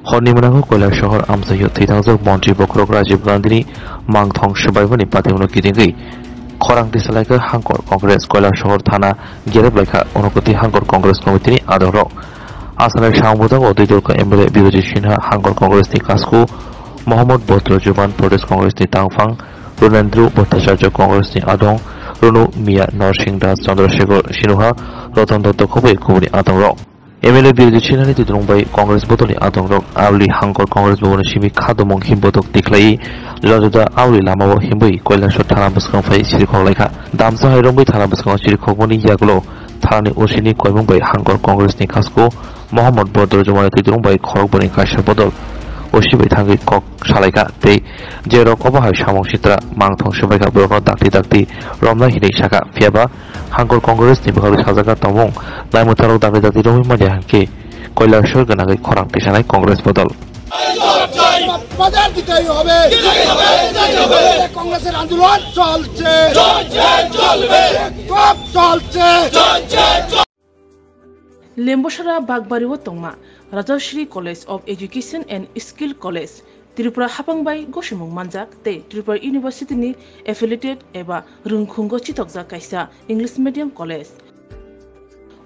Hornimanango Koilashahar Amsayo 3000 Monty Bokrok Rajiv Gandhi Mangthong Shabaivani Patimuno Kitingi Korang Disalaika Hankor Congress Koilashahar Thana Gereblaika Onokoti Hankor Congress Committee Adoro Asanar Shambuda Odidurka Emre Biroji Shinha Hankor Congress Ni Kasku Mohammad Botro Juban Prodes Congress Ni Tangfang Runendru Bhattacharya Congress Ni Adong Runu Mia Norsing Das Chandrasekhar Sinuha Rotan Dotto Khobe Khubuni Adong MLA Biroji Chinani Tidrungbai Congress Botoli Adongrok Auli Hankor Congress Bobon Shimi Khadomong Himbotok Diklai Lajuda Auli Lamawo Himbai Koilashor Thana Buskang Fai Sirikhok Laika Damsa Hairongbai Thana Buskang Sirikhok Boni Yaglo Thani Usini Koimungbai Hankor Congress Ni Kasko Mohammad Bodro Jumani Tidrungbai Khorok Boni Kashar Bodol Oshibai Thangi Kok Shalaika Te Jerok Obahai Shamong Shitra Mangthong Shabaika Borok Dakti Romla Hidei Shaka Fiaba Hankor Congress Ni Bakalu Sazaga Tomong Laimutaro Dakti Romi Majahanke Koilashor Ganagai Korang Tishanai Congress Bodol কংগ্রেসের আন্দোলন চলছে লেম্বসরা বাগবাড়িও তংমা Rajshree college of education and skill college Tripura হাপাংবাই গসিমুং মানজাক তে ত্রিপুরা ইউনিভার্সিটিনি এফিলিয়েটেড এবা রুংখুঙ্গ চিতকজা কাইসা ইংলিশ মিডিয়াম কলেজ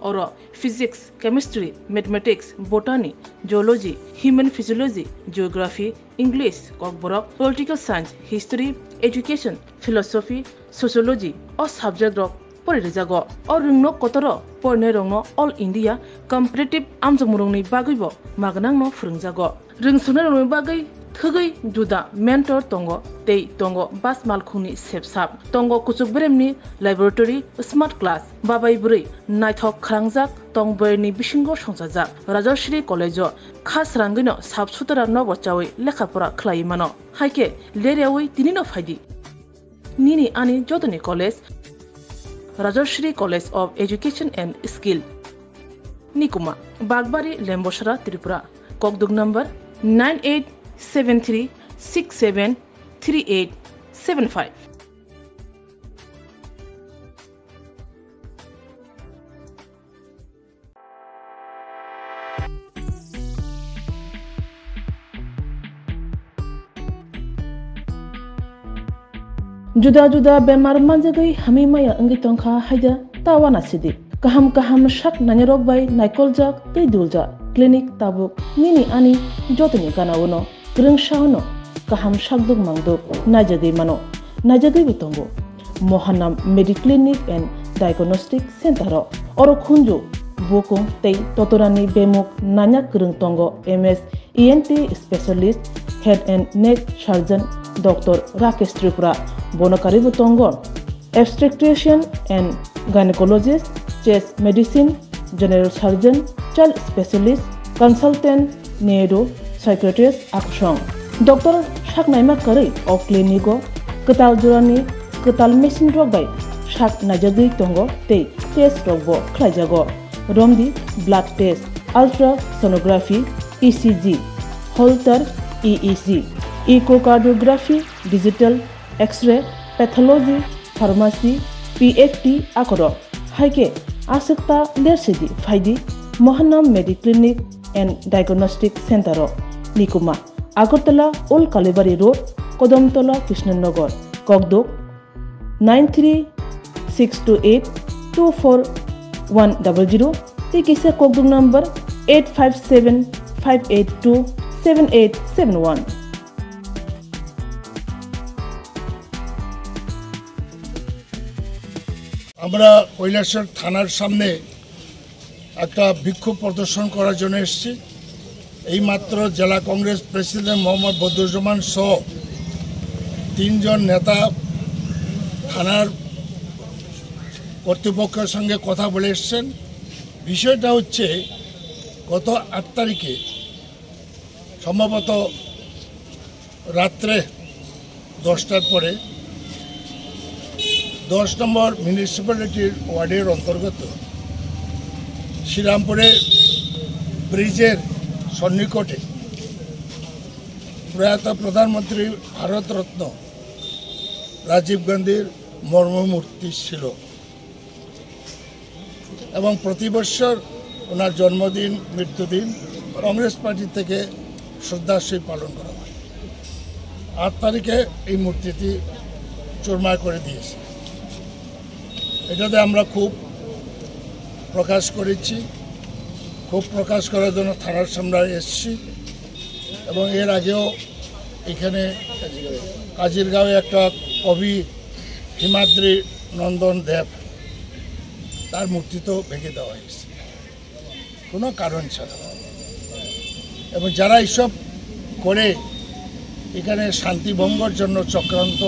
और physics chemistry mathematics botany geology human physiology geography English Kokborok political science history education philosophy sociology और सब्जेक्ट रक परिरेजागो और रुंगनो कतर परने रंगनो ऑल इंडिया कम्पिटिटिव आमजमुरंनि बागैबो मागनांनो फोरोंजागो रोंसुनो रंगनि बागै थगै जुदा मेंटर तंगो तै तंगो बास मालखुनि सेबसाब तंगो कुचुक ब्रेमनि लैबोरेटरी स्मार्ट क्लास बाबाय बुरै नायथक खालांजाक तंबयनि बिसिंगो संसाजाक राजश्री कलेजो खास रांगैनो साबसुतरा नबचावै लेखाफोरा खलायै मानो हायके लेरेवै तिनिनो फायदि निनि आनि जदनि college Rajshree college of education and skill निकुमा बागबारी लेम्बसरा त्रिपुरा ककदुग नंबर 9873673875 जुदा जुदा बेमार मानजागै हमी माया अंगी तंखा हायदा तावाना सिदि kaham kaham shak nanyarok bai naikol jak tei dulja clinic tabuk nini ani jotoni ganawono grungshauno kaham shakduk mangduk najagei mano najagei bitongo mohanam mediclinic and diagnostic center oro khunju bokong tei totorani bemuk nanya krung tongo ms ent specialist head and neck surgeon dr rakesh tripura bonokari bitongo obstetrician and gynecologist chest medicine general surgeon child specialist consultant neuro psychiatrist aksong doctor shaknaima kari of clinico ketal jorani ketal machine rok bai shak najagei tongo tei test rokbo khlaijago romdi blood test ultrasonography ecg holter eec echocardiography digital x-ray pathology pharmacy pft akoro haike asukta lersidi faidi mohanam mediclinic and diagnostic center nikuma agartala old kalibari road kodamtola krishnanagar kokdok 9362824100 tikise kokdok number 8575827871 আমরা কৈলাসর থানার সামনে একটা বিক্ষোভ প্রদর্শন করার জন্য এসেছি এই মাত্র জেলা কংগ্রেস প্রেসিডেন্ট মোহাম্মদ বদরুজ্জামান সহ তিনজন নেতা থানার কর্তৃপক্ষের সঙ্গে কথা বলে এসেছেন বিষয়টা হচ্ছে গত ৮ তারিখে সম্ভবত রাত্রে 10টার পরে 10 নম্বর মিউনিসিপ্যালিটির ওয়ার্ডের অন্তর্গত শ্রীরামপুরে ব্রিজের সন্নিকটে প্রয়াত প্রধানমন্ত্রী ভারতরত্ন রাজীব গান্ধীর মর্মমূর্তি ছিল এবং প্রতি বছর ওনার জন্মদিন মৃত্যুদিন কংগ্রেস পার্টি থেকে শ্রদ্ধার সহিত পালন করা হয়। 8 তারিখে এই মূর্তিটি চুরমার করে দিয়েছে। এটাতে আমরা খুব প্রকাশ করেছি, খুব প্রকাশ করার জন্য থানার সামনে এসেছি এবং এর আগেও এখানে কাজিরগাঁওয়ে একটা কবি হিমাদ্রি নন্দন দেব তার মূর্তি তো ভেঙে দেওয়া হয়েছে কোনো কারণ ছাড়া। এবং যারা এইসব করে এখানে শান্তি ভঙ্গের জন্য চক্রান্ত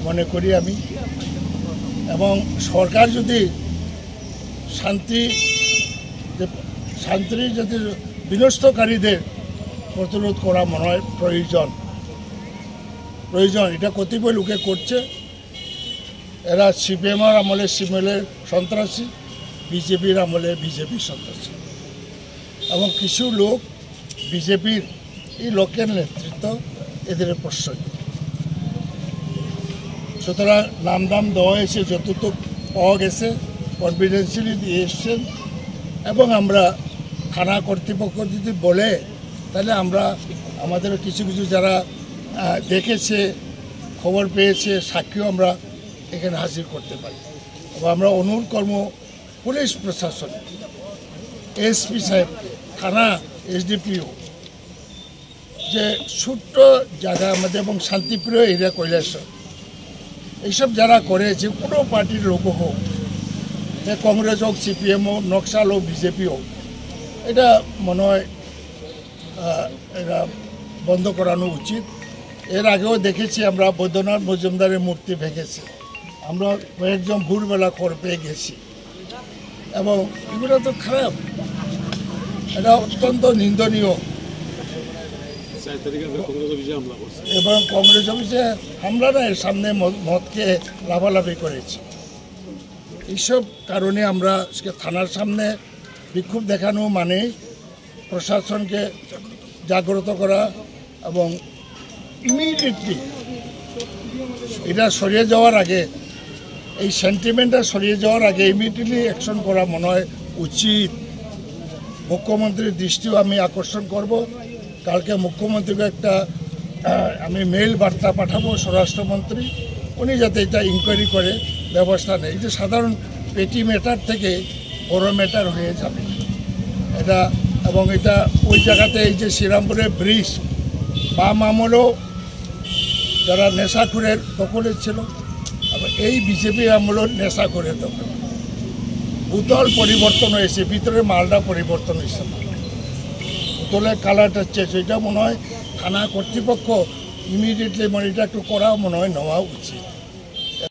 মনে করি আমি। এবং সরকার যদি শান্তির যদি বিনষ্টকারীদের প্রতিরোধ করা মনে হয় প্রয়োজন। এটা কতিপয় লোকে করছে। এরা সিপিএমের আমলে সিপিএমের সন্ত্রাসী, বিজেপির আমলে বিজেপির সন্ত্রাসী এবং কিছু লোক বিজেপির এই লোকের নেতৃত্ব এদের প্রশ্রয়। সুতরাং নাম দেওয়া হয়েছে, যতটুকু পাওয়া গেছে কনফিডেন্সিয়ালি দিয়ে এসছেন। এবং আমরা থানা কর্তৃপক্ষ যদি বলে তাহলে আমরা আমাদের কিছু যারা দেখেছে, খবর পেয়েছে, সাক্ষীও আমরা এখানে হাজির করতে পারি। এবং আমরা অনুরোধ করব পুলিশ প্রশাসন, এসপি সাহেবকে, থানা এসডিপিও, যে ছোট্ট জায়গা আমাদের এবং শান্তিপ্রিয় এরিয়া কৈলাসহর এইসব যারা করেছে কোনো পার্টির লোক হোক, কংগ্রেস হোক, সিপিএম হোক, নকশাল হোক, বিজেপি হোক, এটা মনে হয় এটা বন্ধ করানো উচিত। এর আগেও দেখেছি আমরা বৈদ্যনাথ মজুমদারের মূর্তি ভেঙেছে, আমরা কয়েকজন ভোরবেলা খবর পেয়ে গেছি এবং এগুলো তো খারাপ, এটা অত্যন্ত নিন্দনীয়। এবং কংগ্রেস অফিসে হামলা না, এর সামনে মদকে লাফালাফি করেছে। এইসব কারণে আমরা থানার সামনে বিক্ষোভ দেখানো মানে প্রশাসনকে জাগ্রত করা এবং ইমিডিয়েটলি এটা সরিয়ে যাওয়ার আগে, এই সেন্টিমেন্টটা সরিয়ে যাওয়ার আগে ইমিডিয়েটলি অ্যাকশন করা মনে হয় উচিত। মুখ্যমন্ত্রীর দৃষ্টিও আমি আকর্ষণ করব। কালকে মুখ্যমন্ত্রীকে একটা আমি মেইল বার্তা পাঠাবো স্বরাষ্ট্রমন্ত্রী, উনি যাতে এটা ইনকোয়ারি করে ব্যবস্থা নেয়। এটা সাধারণ পেটি ম্যাটার থেকে বড় ম্যাটার হয়ে যাবে এটা। এবং এটা ওই জায়গাতে এই যে শ্রীরামপুরের ব্রিজ বাম আমলেও যারা নেশাখোরের দখলে ছিল, এবং এই বিজেপি আমলেও নেশাখোরের দখল। বোতল পরিবর্তন হয়েছে, ভিতরে মালটা পরিবর্তন হয়েছে, বোতলের কালারটা চেঞ্জ। এটা মনে হয় থানা কর্তৃপক্ষ ইমিডিয়েটলি মানে এটা একটু করা মনে হয় নেওয়া উচিত।